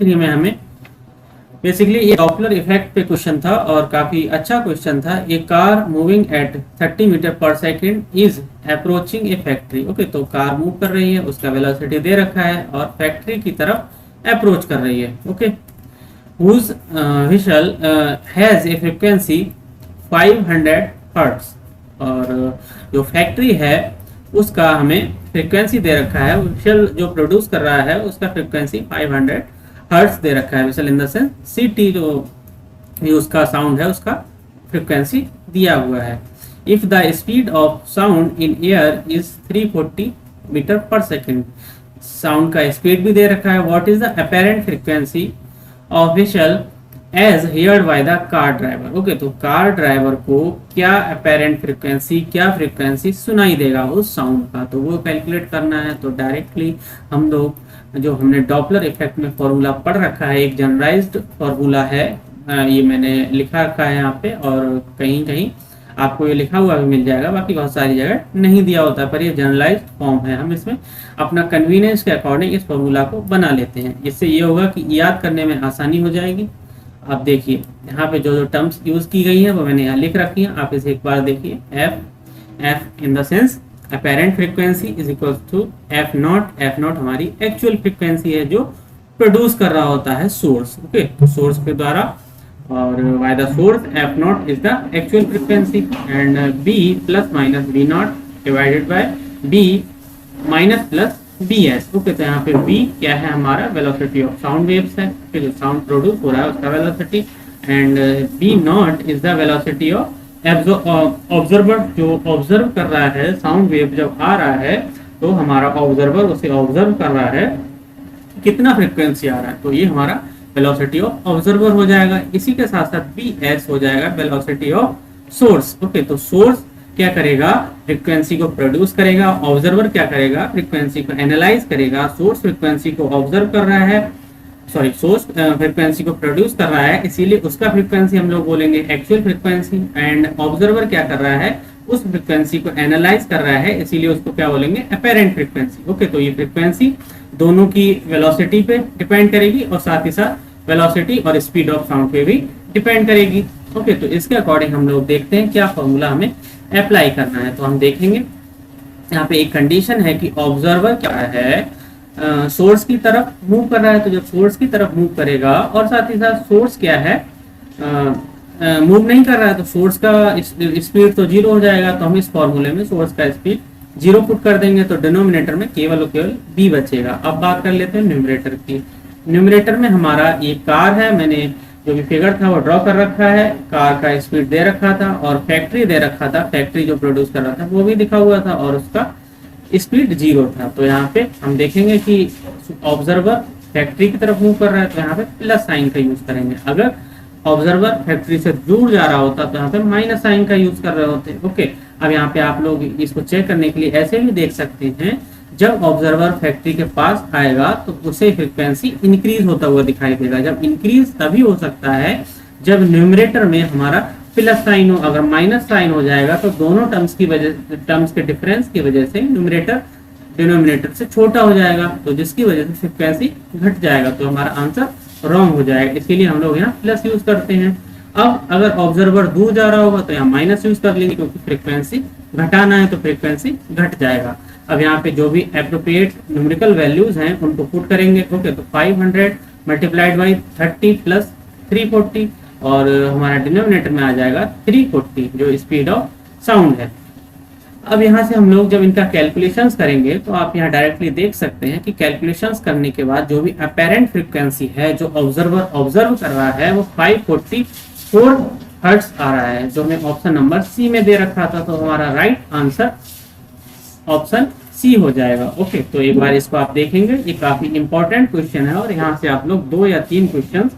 3 में हमें बेसिकली ये डॉपलर इफेक्ट पे क्वेश्चन था और काफी अच्छा क्वेश्चन था। ए car moving at 30 metre per second is approaching A factory. Okay, तो कार मूव कर रही है, उसका वेलोसिटी दे रखा है और फैक्ट्री की तरफ अप्रोच कर रही है। Okay, whose whistle has a frequency 500 hertz. और जो फैक्ट्री है उसका हमें फ्रीक्वेंसी दे रखा है, विशल जो प्रोड्यूस कर रहा है उसका फ्रीक्वेंसी 500 हर्ट्ज दे रखा है। विशल इन द सेंस सीटी जो भी उसका साउंड है उसका फ्रीक्वेंसी दिया हुआ है। If the speed of sound in air is 340 metre per second, sound का स्पीड भी दे रखा है। What is the apparent frequency of whistle as heard by the car driver. Okay, तो कार ड्राइवर को क्या अपेरेंट फ्रीक्वेंसी, क्या frequency सुनाई देगा उस साउंड का, तो वो कैलकुलेट करना है। तो डायरेक्टली हम लोग जो हमने डॉपलर इफेक्ट में फॉर्मूला पढ़ रखा है, एक जनरलाइज्ड फॉर्मूला है, ये मैंने लिखा रखा है यहाँ पे, और कहीं कहीं आपको ये लिखा हुआ भी मिल जाएगा, बाकी बहुत सारी जगह नहीं दिया होता, पर ये जनरलाइज्ड फॉर्म है। हम इसमें अपना कन्वीनियंस के अकॉर्डिंग इस फॉर्मूला को बना लेते हैं। इससे ये होगा कि याद करने में आसानी हो जाएगी। आप देखिए यहाँ पे जो जो टर्म्स यूज की गई है वो मैंने यहाँ लिख रखी है, आप इसे एक बार देखिए। F in the sense apparent frequency is equal to F not हमारी एक्चुअल फ्रीक्वेंसी है जो प्रोड्यूस कर रहा होता है सोर्स। ओके, तो सोर्स के द्वारा, और by the source F not is the actual frequency and B plus minus B not divided by B minus plus B S. Okay, तो यहाँ पे बी क्या है हमारा वेलोसिटी ऑफ साउंड वेव्स है, जो साउंड प्रोड्यूस हो रहा है उसका velocity, and B not is the velocity of observer, जो ऑब्जर्व कर रहा है साउंड वेव जब आ रहा है तो हमारा ऑब्जर्वर उसे ऑब्जर्व कर रहा है कितना फ्रिक्वेंसी आ रहा है, तो ये हमारा वेलोसिटी ऑफ ऑब्जर्वर हो जाएगा। इसी के साथ साथ बी एस हो जाएगा वेलोसिटी ऑफ सोर्स। ओके, तो सोर्स क्या करेगा, फ्रीक्वेंसी को प्रोड्यूस करेगा, ऑब्जर्वर क्या करेगा, फ्रीक्वेंसी को एनालाइज करेगा। सोर्स फ्रीक्वेंसी को ऑब्जर्व कर रहा है, सॉरी सोर्स फ्रीक्वेंसी को प्रोड्यूस कर रहा है, इसीलिए उसका फ्रीक्वेंसी हम लोग बोलेंगे एक्चुअल फ्रीक्वेंसी, एंड ऑब्जर्वर क्या कर रहा है, उस फ्रीक्वेंसी को एनालाइज कर रहा है, इसीलिए उसको क्या बोलेंगे, अपेरेंट फ्रीक्वेंसी। ओके, तो ये फ्रीक्वेंसी दोनों की वेलोसिटी पे डिपेंड करेगी और साथ ही साथ वेलोसिटी और स्पीड ऑफ साउंड पे भी डिपेंड करेगी। ओके, तो इसके अकॉर्डिंग हम लोग देखते हैं क्या फॉर्मूला हमें अप्लाई करना है। तो हम देखेंगे यहाँ पे एक कंडीशन है कि ऑब्जर्वर क्या है, सोर्स की तरफ मूव कर रहा है, तो जब सोर्स की तरफ मूव करेगा और साथ ही साथ सोर्स क्या है, मूव नहीं कर रहा है, तो सोर्स का स्पीड तो 0 हो जाएगा। तो हम इस फॉर्मूले में सोर्स का स्पीड 0 पुट कर देंगे, तो डिनोमिनेटर में केवल और केवल बी बचेगा। अब बात कर लेते हैं न्यूमरेटर की। न्यूमरेटर में हमारा ये कार है, मैंने जो भी फिगर था वो ड्रॉ कर रखा है, कार का स्पीड दे रखा था और फैक्ट्री दे रखा था, फैक्ट्री जो प्रोड्यूस कर रहा था वो भी दिखा हुआ था और उसका स्पीड 0 था। तो यहाँ पे हम देखेंगे कि ऑब्जर्वर फैक्ट्री की तरफ मूव कर रहा है, तो यहाँ पे प्लस साइन का यूज करेंगे। अगर ऑब्जर्वर फैक्ट्री से दूर जा रहा होता तो यहाँ पे माइनस साइन का यूज कर रहे होते। ओके, अब यहाँ पे आप लोग इसको चेक करने के लिए ऐसे भी देख सकते हैं, जब ऑब्जर्वर फैक्ट्री के पास आएगा तो उसे फ्रीक्वेंसी इंक्रीज होता हुआ दिखाई देगा। जब इंक्रीज तभी हो सकता है जब न्यूमरेटर में हमारा प्लस साइन हो, अगर माइनस साइन हो जाएगा तो दोनों टर्म्स के डिफरेंस की वजह से न्यूमरेटर डिनोमिनेटर से छोटा हो जाएगा, तो जिसकी वजह से फ्रीक्वेंसी घट जाएगा, तो हमारा आंसर रॉन्ग हो जाएगा। इसीलिए हम लोग यहाँ प्लस यूज करते हैं। अब अगर ऑब्जर्वर दूर जा रहा होगा तो यहाँ माइनस यूज कर लेंगे, क्योंकि फ्रीक्वेंसी घटाना है तो फ्रीक्वेंसी घट जाएगा। अब यहाँ पे जो भी एप्रोप्रिएट न्यूमेरिकल वैल्यूज हैं उनको पुट करेंगे। ओके, तो 500 मल्टीप्लाइड बाई 30 प्लस 340 और हमारा डिनोमिनेटर में आ जाएगा 340 जो स्पीड ऑफ साउंड है। अब यहाँ से हम लोग जब इनका कैलकुलेशंस करेंगे तो आप यहाँ डायरेक्टली देख सकते हैं कि कैलकुलेशंस करने के बाद जो भी अपेरेंट फ्रीक्वेंसी है जो ऑब्जर्वर ऑब्जर्व कर रहा है वो 544 हर्ट्ज आ रहा है, जो मैं ऑप्शन नंबर सी में दे रखा था। तो हमारा राइट आंसर ऑप्शन सी हो जाएगा। ओके, तो एक बार इसको आप देखेंगे, ये काफी इंपॉर्टेंट क्वेश्चन है और यहाँ से आप लोग 2 या 3 क्वेश्चन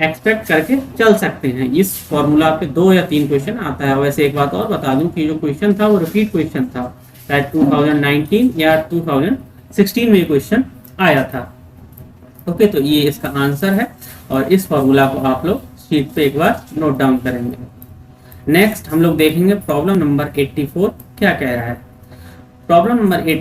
एक्सपेक्ट करके चल सकते हैं। इस फॉर्मूला पे 2 या 3 क्वेश्चन आता है। वैसे एक बात और बता दूं कि जो क्वेश्चन था वो रिपीट क्वेश्चन था, शायद 2019 या 2016 में क्वेश्चन आया था। ओके, तो ये इसका आंसर है और इस फॉर्मूला को आप लोग शीट पे एक बार नोट डाउन करेंगे। नेक्स्ट हम लोग देखेंगे प्रॉब्लम नंबर 84 क्या कह रहा है। Problem number 84